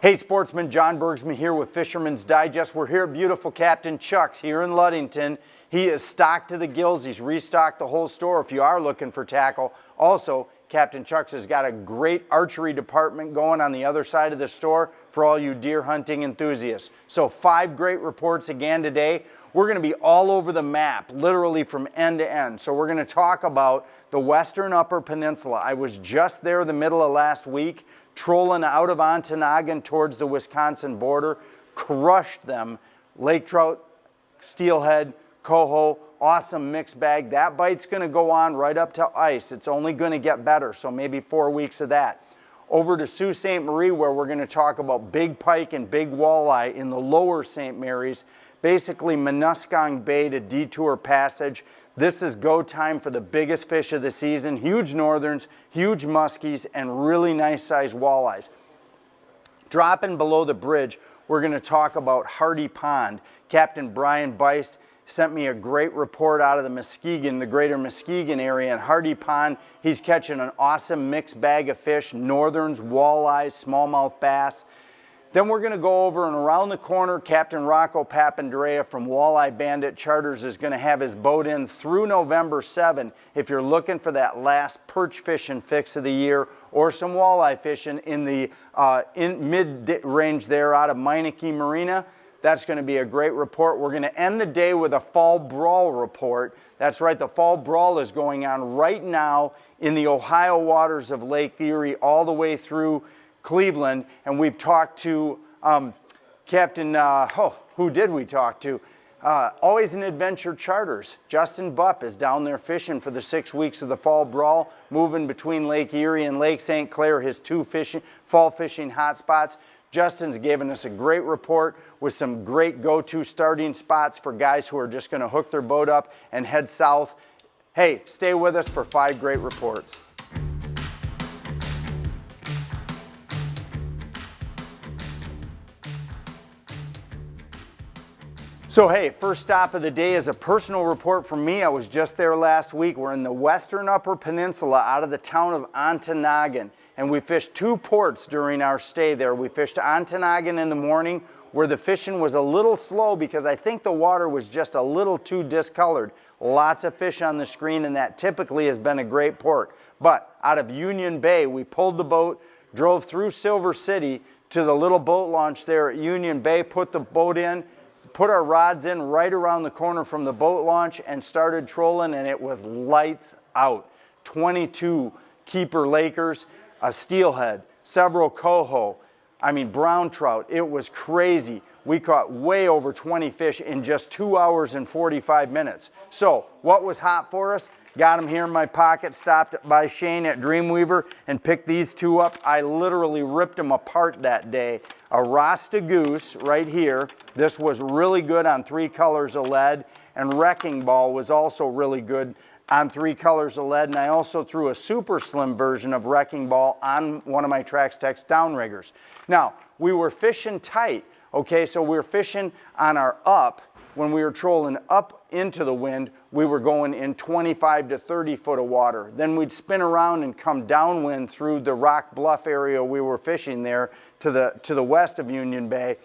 Hey sportsman, John Bergsman here with Fisherman's Digest. We're here at beautiful Captain Chuck's here in Ludington. He is stocked to the gills. He's restocked the whole store if you are looking for tackle. Also, Captain Chuck's has got a great archery department going on the other side of the store for all you deer hunting enthusiasts. So 5 great reports again today. We're going to be all over the map, literally from end to end. So we're going to talk about the Western Upper Peninsula. I was just there the middle of last week, trolling out of Ontonagon towards the Wisconsin border, crushed them. Lake trout, steelhead, coho, awesome mixed bag. That bite's going to go on right up to ice. It's only going to get better, so maybe 4 weeks of that. Over to Sault Ste. Marie, where we're going to talk about big pike and big walleye in the lower St. Mary's, basically Muskegon Bay to Detour Passage. This is go time for the biggest fish of the season, huge northerns, huge muskies, and really nice sized walleyes. Dropping below the bridge, we're going to talk about Hardy Pond. Captain Brian Beist sent me a great report out of the Muskegon, the greater Muskegon area, and Hardy Pond. He's catching an awesome mixed bag of fish, northerns, walleyes, smallmouth bass. Then we're going to go over and around the corner, Captain Rocco Papandrea from Walleye Bandit Charters is going to have his boat in through November 7. If you're looking for that last perch fishing fix of the year or some walleye fishing in the mid-range there out of Meineke Marina, that's going to be a great report. We're going to end the day with a fall brawl report. That's right, the fall brawl is going on right now in the Ohio waters of Lake Erie all the way through Cleveland, and we've talked to Captain, who did we talk to? Always an Adventure Charters. Justin Bupp is down there fishing for the 6 weeks of the fall brawl, moving between Lake Erie and Lake St. Clair, his 2 fall fishing hotspots. Justin's given us a great report with some great go-to starting spots for guys who are just going to hook their boat up and head south. Hey, stay with us for 5 great reports. So hey, first stop of the day is a personal report from me. I was just there last week. We're in the Western Upper Peninsula out of the town of Ontonagon, and we fished 2 ports during our stay there. We fished Ontonagon in the morning, where the fishing was a little slow because I think the water was just a little too discolored. Lots of fish on the screen, and that typically has been a great port. But out of Union Bay, we pulled the boat, drove through Silver City to the little boat launch there at Union Bay, put the boat in, put our rods in right around the corner from the boat launch and started trolling, and it was lights out. 22 keeper Lakers, a steelhead, several coho, brown trout. It was crazy. We caught way over 20 fish in just 2 hours and 45 minutes. So what was hot for us? Got them here in my pocket, stopped by Shane at Dreamweaver and picked these 2 up. I literally ripped them apart that day. A Rasta Goose right here. This was really good on 3 colors of lead, and Wrecking Ball was also really good on 3 colors of lead, and I also threw a super slim version of Wrecking Ball on one of my Trax Tex downriggers. Now, we were fishing tight, okay, so we were fishing on our up. When we were trolling up into the wind, we were going in 25 to 30 foot of water. Then we'd spin around and come downwind through the Rock Bluff area we were fishing there to the west of Union Bay.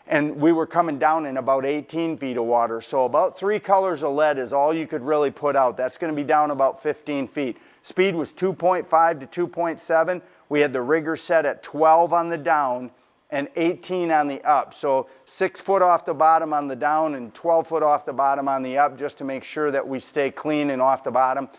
And we were coming down in about 18 feet of water. So about 3 colors of lead is all you could really put out. That's going to be down about 15 feet. Speed was 2.5 to 2.7. We had the rigger set at 12 on the down and 18 on the up. So 6 foot off the bottom on the down and 12 foot off the bottom on the up, just to make sure that we stay clean and off the bottom.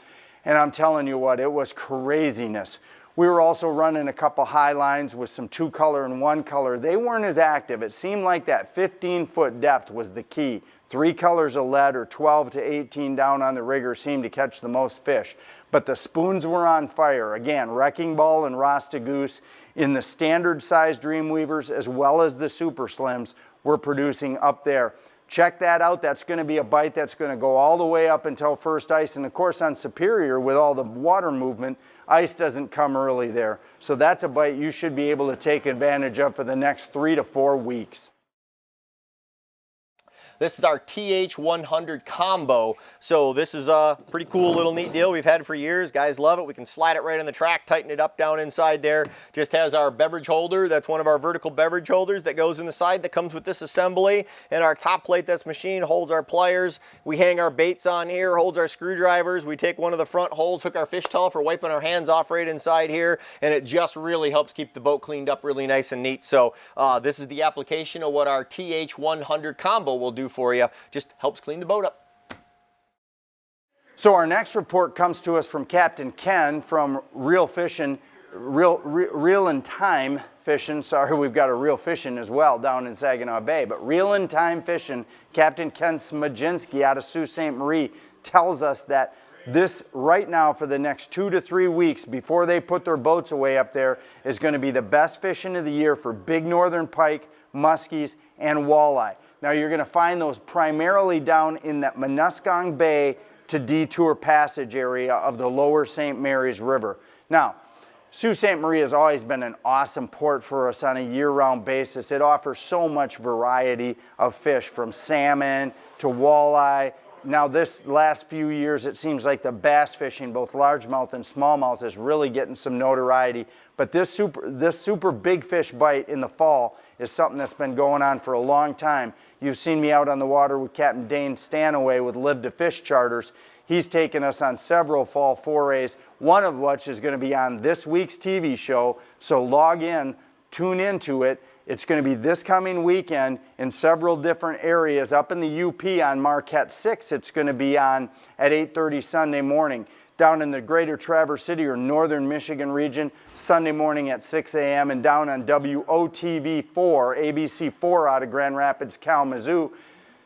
And I'm telling you what, it was craziness. We were also running a couple high lines with some 2 color and 1 color. They weren't as active. It seemed like that 15-foot depth was the key. 3 colors of lead or 12 to 18 down on the rigger seemed to catch the most fish. But the spoons were on fire. Again, Wrecking Ball and Rasta Goose in the standard size Dreamweavers as well as the Super Slims were producing up there. Check that out. That's going to be a bite that's going to go all the way up until first ice. And of course on Superior, with all the water movement, ice doesn't come early there. So that's a bite you should be able to take advantage of for the next 3 to 4 weeks. This is our TH100 Combo. So this is a pretty cool little neat deal. We've had it for years. Guys love it. We can slide it right on the track, tighten it up down inside there. Just has our beverage holder. That's one of our vertical beverage holders that goes in the side that comes with this assembly. And our top plate that's machined holds our pliers. We hang our baits on here, holds our screwdrivers. We take one of the front holes, hook our fish towel for wiping our hands off right inside here. And it just really helps keep the boat cleaned up really nice and neat. So this is the application of what our TH100 Combo will do for you. Just helps clean the boat up. So our next report comes to us from Captain Ken from Reel in Time Fishing. Sorry, we've got a Reel Fishing as well down in Saginaw Bay, but Reel in Time Fishing, Captain Ken Smajinski out of Sault Ste. Marie tells us that this right now for the next 2 to 3 weeks before they put their boats away up there is going to be the best fishing of the year for big northern pike, muskies, and walleye. Now you're going to find those primarily down in that Muskegon Bay to Detour Passage area of the lower St. Mary's River. Now, Sault Ste. Marie has always been an awesome port for us on a year-round basis. It offers so much variety of fish, from salmon to walleye. Now this last few years, it seems like the bass fishing, both largemouth and smallmouth, is really getting some notoriety. But this super big fish bite in the fall is something that's been going on for a long time. You've seen me out on the water with Captain Dane Stanaway with Live to Fish charters. He's taken us on several fall forays, one of which is going to be on this week's TV show. So log in, tune into it. It's going to be this coming weekend in several different areas. Up in the UP on Marquette 6, it's going to be on at 8:30 Sunday morning. Down in the greater Traverse City or northern Michigan region, Sunday morning at 6 a.m. And down on WOTV 4, ABC 4 out of Grand Rapids, Kalamazoo,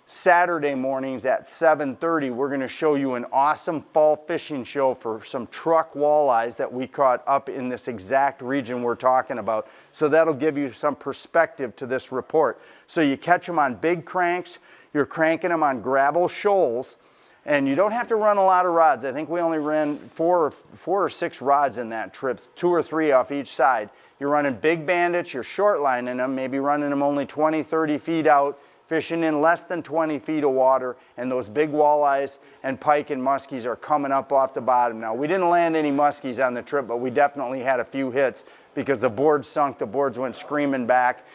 Saturday mornings at 7:30. We're going to show you an awesome fall fishing show for some truck walleyes that we caught up in this exact region we're talking about. So that'll give you some perspective to this report. So you catch them on big cranks, you're cranking them on gravel shoals, and you don't have to run a lot of rods. I think we only ran four or six rods in that trip, 2 or 3 off each side. You're running big bandits, you're short lining them, maybe running them only 20, 30 feet out, fishing in less than 20 feet of water, and those big walleyes and pike and muskies are coming up off the bottom. Now, we didn't land any muskies on the trip, but we definitely had a few hits because the boards sunk, the boards went screaming back.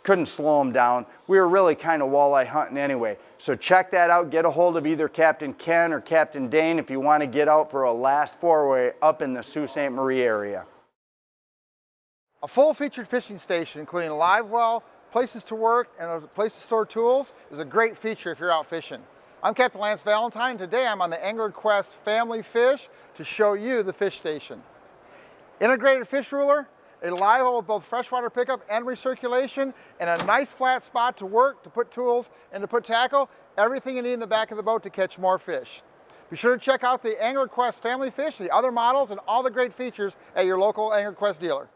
Couldn't slow them down. We were really kind of walleye hunting anyway. So check that out. Get a hold of either Captain Ken or Captain Dane if you want to get out for a last foray up in the Sault Ste. Marie area. A full-featured fishing station, including a live well, places to work, and a place to store tools is a great feature if you're out fishing. I'm Captain Lance Valentine. Today I'm on the Angler Quest Family Fish to show you the fish station. Integrated fish ruler, a live well with both freshwater pickup and recirculation, and a nice flat spot to work, to put tools, and to put tackle. Everything you need in the back of the boat to catch more fish. Be sure to check out the Angler Quest Family Fish, the other models, and all the great features at your local Angler Quest dealer.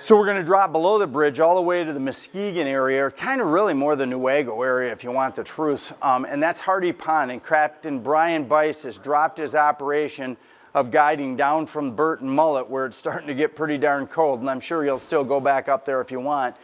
So we're going to drop below the bridge all the way to the Muskegon area, kind of really more the Newaygo area if you want the truth, and that's Hardy Pond. And Captain Brian Bice has dropped his operation of guiding down from Burton Mullet, where it's starting to get pretty darn cold, and I'm sure you'll still go back up there if you want.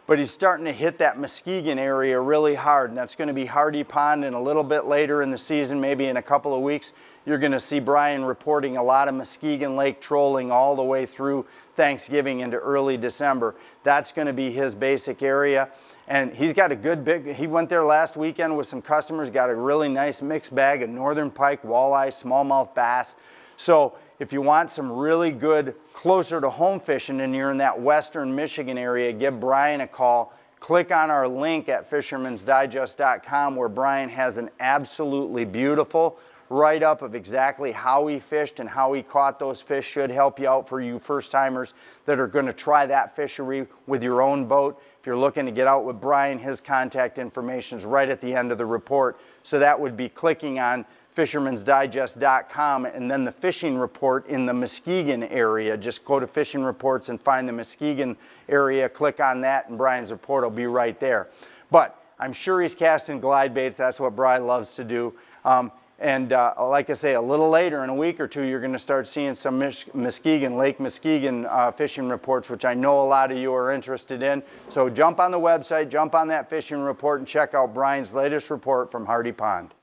But he's starting to hit that Muskegon area really hard, and that's going to be Hardy Pond, and a little bit later in the season, maybe in a couple of weeks, you're going to see Brian reporting a lot of Muskegon Lake trolling all the way through Thanksgiving into early December. That's going to be his basic area. And he's got a good big, he went there last weekend with some customers, got a really nice mixed bag of northern pike, walleye, smallmouth bass. So if you want some really good, closer to home fishing and you're in that western Michigan area, give Brian a call. Click on our link at fishermansdigest.com where Brian has an absolutely beautiful write-up of exactly how he fished and how he caught those fish. Should help you out for you first-timers that are going to try that fishery with your own boat. If you're looking to get out with Brian, his contact information is right at the end of the report. So that would be clicking on fishermansdigest.com and then the fishing report in the Muskegon area. Just go to fishing reports and find the Muskegon area, click on that, and Brian's report will be right there. But I'm sure he's casting glide baits. That's what Brian loves to do. And like I say, a little later, in a week or two, you're going to start seeing some Muskegon, Lake Muskegon fishing reports, which I know a lot of you are interested in. So jump on the website, jump on that fishing report, and check out Brian's latest report from Hardy Pond.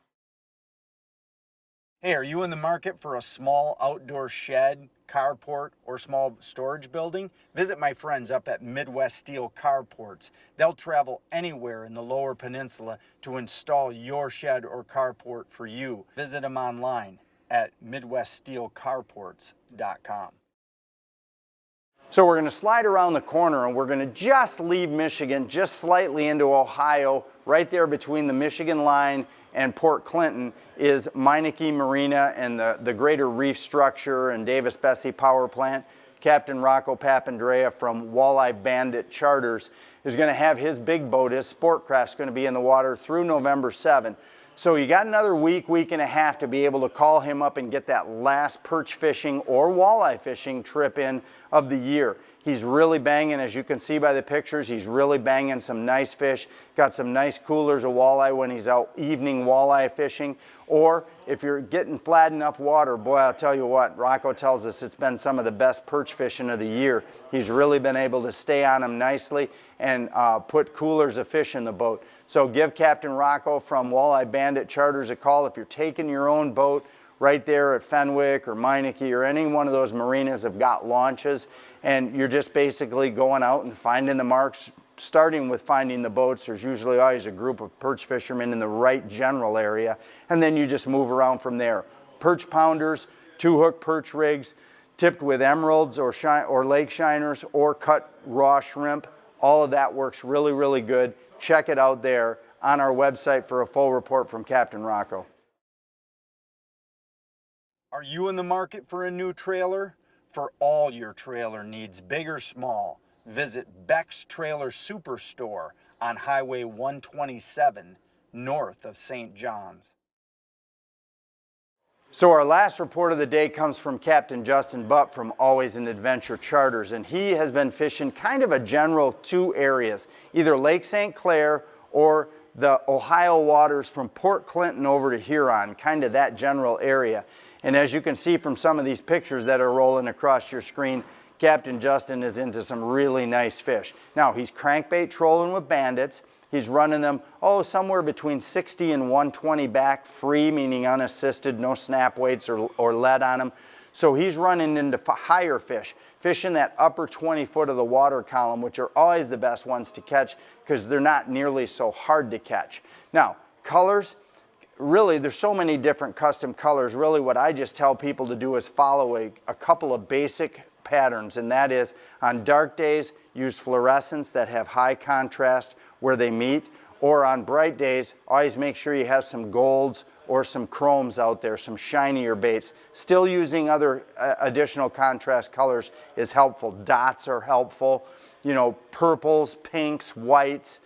Hey, are you in the market for a small outdoor shed, carport, or small storage building? Visit my friends up at Midwest Steel Carports. They'll travel anywhere in the Lower Peninsula to install your shed or carport for you. Visit them online at MidwestSteelCarports.com. So we're going to slide around the corner and we're going to just leave Michigan, just slightly into Ohio. Right there between the Michigan line and Port Clinton is Meineke Marina and the Greater Reef Structure and Davis-Besse Power Plant. Captain Rocco Papandrea from Walleye Bandit Charters is going to have his big boat, his sport craft's going to be in the water through November 7. So you got another week, week and a half to be able to call him up and get that last perch fishing or walleye fishing trip in of the year. He's really banging, as you can see by the pictures, he's really banging some nice fish. Got some nice coolers of walleye when he's out evening walleye fishing. Or if you're getting flat enough water, boy, I'll tell you what, Rocco tells us it's been some of the best perch fishing of the year. He's really been able to stay on them nicely and put coolers of fish in the boat. So give Captain Rocco from Walleye Bandit Charters a call if you're taking your own boat. Right there at Fenwick or Meineke or any one of those marinas have got launches, and you're just basically going out and finding the marks, starting with finding the boats. There's usually always a group of perch fishermen in the right general area, and then you just move around from there. Perch pounders, 2-hook perch rigs, tipped with emeralds or lake shiners or cut raw shrimp. All of that works really, really good. Check it out there on our website for a full report from Captain Rocco. Are you in the market for a new trailer? For all your trailer needs, big or small, visit Becks Trailer Superstore on Highway 127 north of St. John's. So our last report of the day comes from Captain Justin Butt from Always an Adventure Charters, and he has been fishing kind of a general 2 areas, either Lake St. Clair or the Ohio waters from Port Clinton over to Huron, kind of that general area. And as you can see from some of these pictures that are rolling across your screen, Captain Justin is into some really nice fish. Now, he's crankbait trolling with bandits. He's running them, somewhere between 60 and 120 back, free, meaning unassisted, no snap weights or lead on them. So he's running into higher fish, fishing that upper 20 foot of the water column, which are always the best ones to catch because they're not nearly so hard to catch. Now, colors. Really, there's so many different custom colors. Really, what I just tell people to do is follow a couple of basic patterns, and that is on dark days, use fluorescents that have high contrast where they meet, or on bright days, always make sure you have some golds or some chromes out there, some shinier baits. Still using other additional contrast colors is helpful. Dots are helpful, purples, pinks, whites.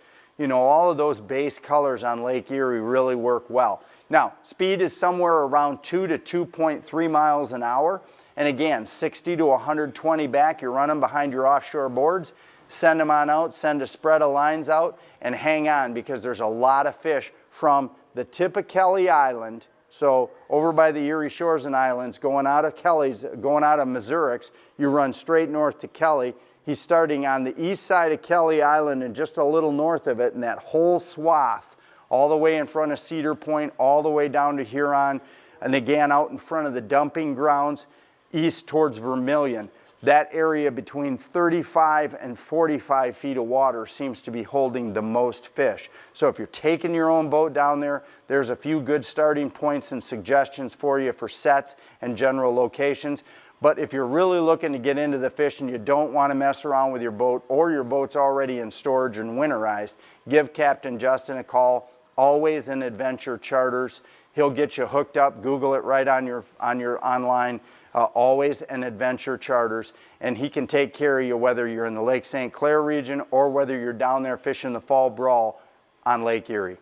All of those base colors on Lake Erie really work well. Now, speed is somewhere around 2 to 2.3 miles an hour. And again, 60 to 120 back, you're running behind your offshore boards. Send them on out, send a spread of lines out, and hang on because there's a lot of fish from the tip of Kelly Island, so over by the Erie Shores and Islands, going out of Missourix, you run straight north to Kelly. He's starting on the east side of Kelly Island and just a little north of it, and that whole swath, all the way in front of Cedar Point, all the way down to Huron, and again out in front of the dumping grounds, east towards Vermilion. That area between 35 and 45 feet of water seems to be holding the most fish. So if you're taking your own boat down there, there's a few good starting points and suggestions for you for sets and general locations. But if you're really looking to get into the fish and you don't want to mess around with your boat, or your boat's already in storage and winterized, give Captain Justin a call. Always an Adventure Charters. He'll get you hooked up. Google it right on your online. Always an Adventure Charters, and he can take care of you whether you're in the Lake St. Clair region or whether you're down there fishing the fall brawl on Lake Erie.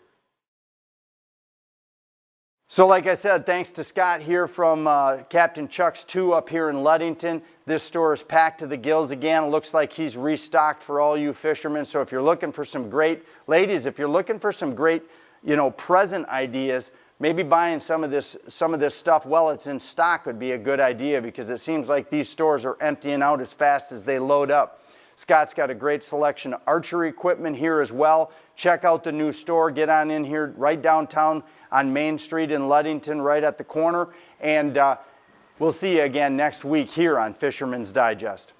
So like I said, thanks to Scott here from Captain Chuck's 2 up here in Ludington. This store is packed to the gills again. It looks like he's restocked for all you fishermen. So if you're looking for some great, ladies, if you're looking for some great, present ideas, maybe buying some of this stuff while it's in stock would be a good idea, because it seems like these stores are emptying out as fast as they load up. Scott's got a great selection of archery equipment here as well. Check out the new store. Get on in here right downtown on Main Street in Ludington, right at the corner. And we'll see you again next week here on Fisherman's Digest.